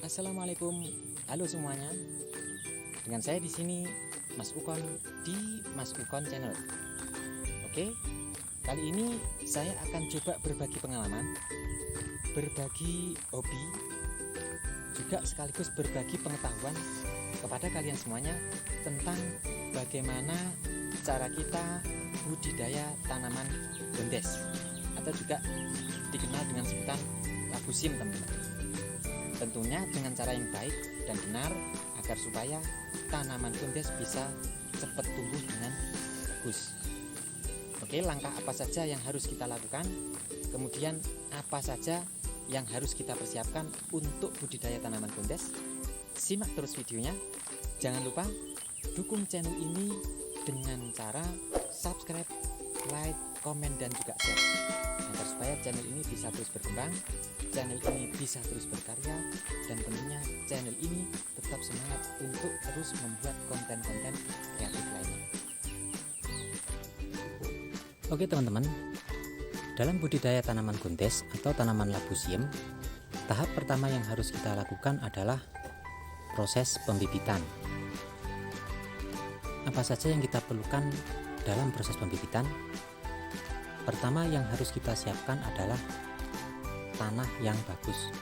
Assalamualaikum, halo semuanya. Dengan saya di sini Mas Ukon di Mas Ukon Channel. Oke, kali ini saya akan coba berbagi pengalaman, berbagi hobi, juga sekaligus berbagi pengetahuan kepada kalian semuanya tentang bagaimana cara kita budidaya tanaman gondes atau juga dikenal dengan sebutan labu siam, teman-teman. Tentunya dengan cara yang baik dan benar agar supaya tanaman gondes bisa cepat tumbuh dengan bagus. Oke, langkah apa saja yang harus kita lakukan, kemudian apa saja yang harus kita persiapkan untuk budidaya tanaman gondes. Simak terus videonya. Jangan lupa dukung channel ini dengan cara subscribe, like, komen, dan juga share, agar supaya channel ini bisa terus berkembang, channel ini bisa terus berkarya, dan tentunya channel ini tetap semangat untuk terus membuat konten-konten kreatif lainnya. Oke teman-teman, dalam budidaya tanaman gondes atau tanaman labu siam, tahap pertama yang harus kita lakukan adalah proses pembibitan. Apa saja yang kita perlukan dalam proses pembibitan? Pertama yang harus kita siapkan adalah tanah yang bagus.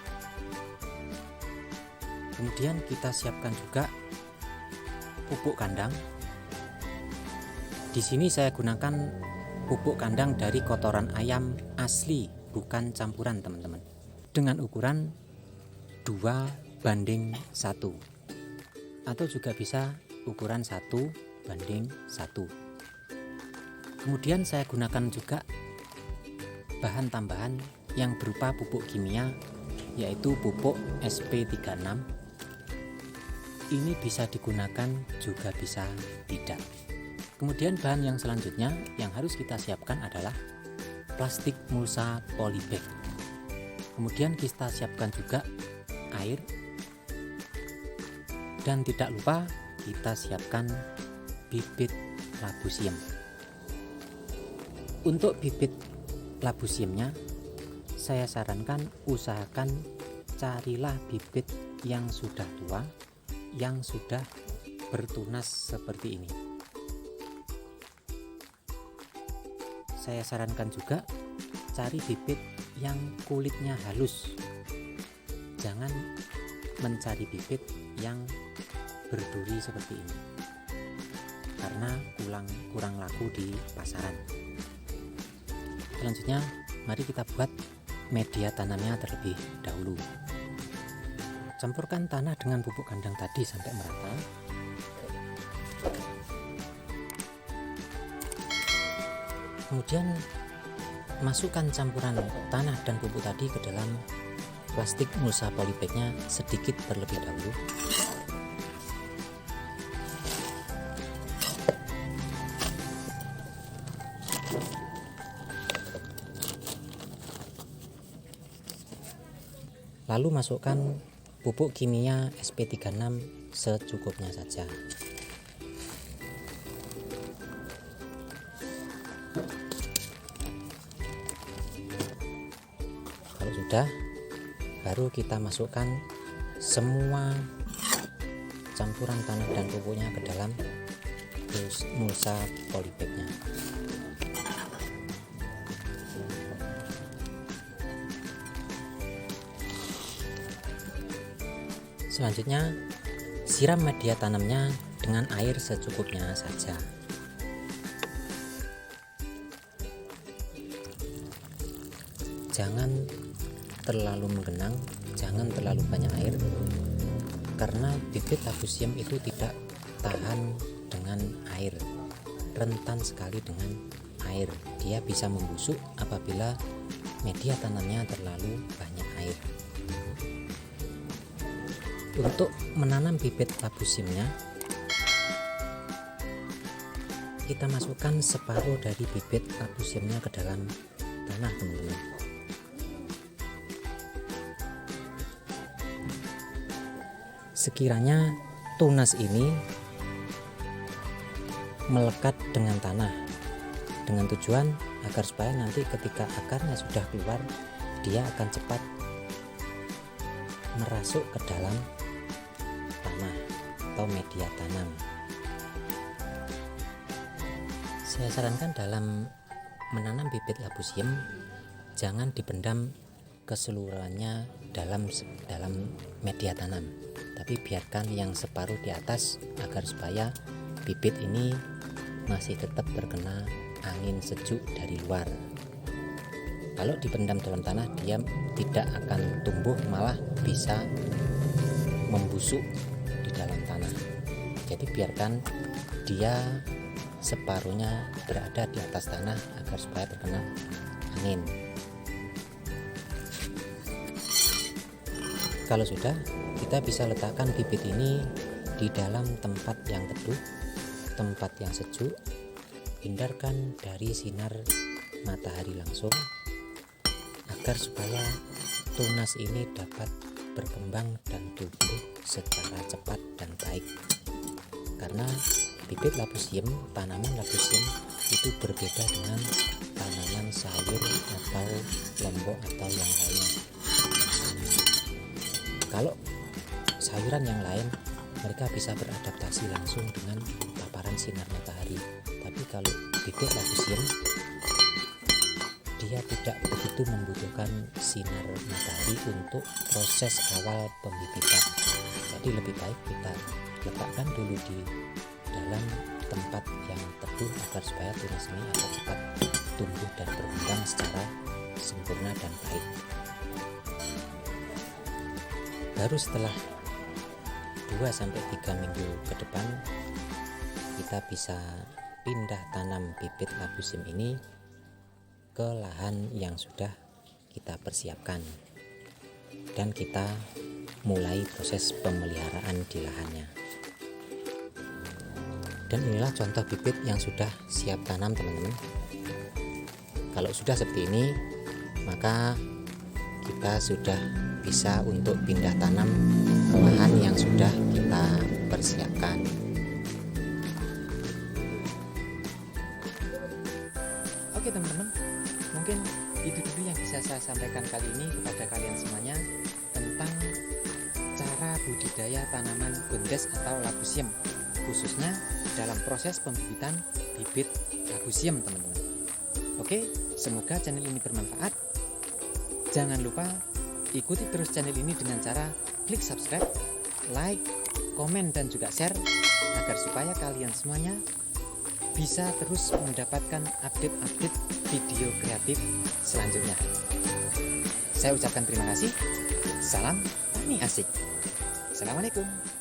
Kemudian kita siapkan juga pupuk kandang. Di sini saya gunakan pupuk kandang dari kotoran ayam asli, bukan campuran, teman-teman. Dengan ukuran 2:1 atau juga bisa ukuran 1:1. Kemudian saya gunakan juga bahan tambahan yang berupa pupuk kimia, yaitu pupuk SP36. Ini bisa digunakan juga bisa tidak. Kemudian bahan yang selanjutnya yang harus kita siapkan adalah plastik mulsa polybag. Kemudian kita siapkan juga air, dan tidak lupa kita siapkan bibit labu siam. Untuk bibit labu siamnya, saya sarankan usahakan carilah bibit yang sudah tua, yang sudah bertunas seperti ini. Saya sarankan juga cari bibit yang kulitnya halus. Jangan mencari bibit yang berduri seperti ini, karena kurang laku di pasaran. Selanjutnya, mari kita buat media tanamnya terlebih dahulu. Campurkan tanah dengan pupuk kandang tadi sampai merata. Kemudian masukkan campuran tanah dan pupuk tadi ke dalam plastik mulsa polybagnya sedikit terlebih dahulu. Lalu masukkan pupuk kimia SP36 secukupnya saja. Kalau sudah, baru kita masukkan semua campuran tanah dan pupuknya ke dalam mulsa polybagnya. Selanjutnya, siram media tanamnya dengan air secukupnya saja. Jangan terlalu menggenang, jangan terlalu banyak air, karena bibit labu siam itu tidak tahan dengan air, rentan sekali dengan air. Dia bisa membusuk apabila media tanamnya terlalu banyak air. Untuk menanam bibit labu siamnya, kita masukkan separuh dari bibit labu siamnya ke dalam tanah, teman-teman. Sekiranya tunas ini melekat dengan tanah, dengan tujuan agar supaya nanti ketika akarnya sudah keluar, dia akan cepat merasuk ke dalam tanah atau media tanam. Saya sarankan dalam menanam bibit labu siam jangan dipendam keseluruhannya dalam media tanam, tapi biarkan yang separuh di atas agar supaya bibit ini masih tetap terkena angin sejuk dari luar. Kalau dipendam dalam tanah, dia tidak akan tumbuh, malah bisa membusuk di dalam tanah. Jadi biarkan dia separuhnya berada di atas tanah agar supaya terkena angin. Kalau sudah, kita bisa letakkan bibit ini di dalam tempat yang teduh, tempat yang sejuk, hindarkan dari sinar matahari langsung agar supaya tunas ini dapat berkembang dan tumbuh secara cepat dan baik. Karena bibit labu siam, tanaman labu siam itu berbeda dengan tanaman sayur atau lombok atau yang lainnya. Kalau sayuran yang lain mereka bisa beradaptasi langsung dengan paparan sinar matahari, tapi kalau bibit labu siam dia tidak begitu membutuhkan sinar matahari untuk proses awal pembibitan. Jadi lebih baik kita letakkan dulu di dalam tempat yang teduh agar supaya tunas ini akan cepat tumbuh dan berkembang secara sempurna dan baik. Baru setelah 2-3 minggu ke depan kita bisa pindah tanam bibit labu siam ini ke lahan yang sudah kita persiapkan dan kita mulai proses pemeliharaan di lahannya. Dan inilah contoh bibit yang sudah siap tanam, teman-teman. Kalau sudah seperti ini, maka kita sudah bisa untuk pindah tanam ke lahan yang sudah kita persiapkan. Oke teman-teman, mungkin itu dulu yang bisa saya sampaikan kali ini kepada kalian semuanya tentang cara budidaya tanaman gondes atau labu siam, khususnya dalam proses pembibitan bibit labu siam, teman-teman. Oke, semoga channel ini bermanfaat. Jangan lupa ikuti terus channel ini dengan cara klik subscribe, like, komen, dan juga share agar supaya kalian semuanya bisa terus mendapatkan update-update video kreatif selanjutnya. Saya ucapkan terima kasih. Salam tani asik. Assalamualaikum.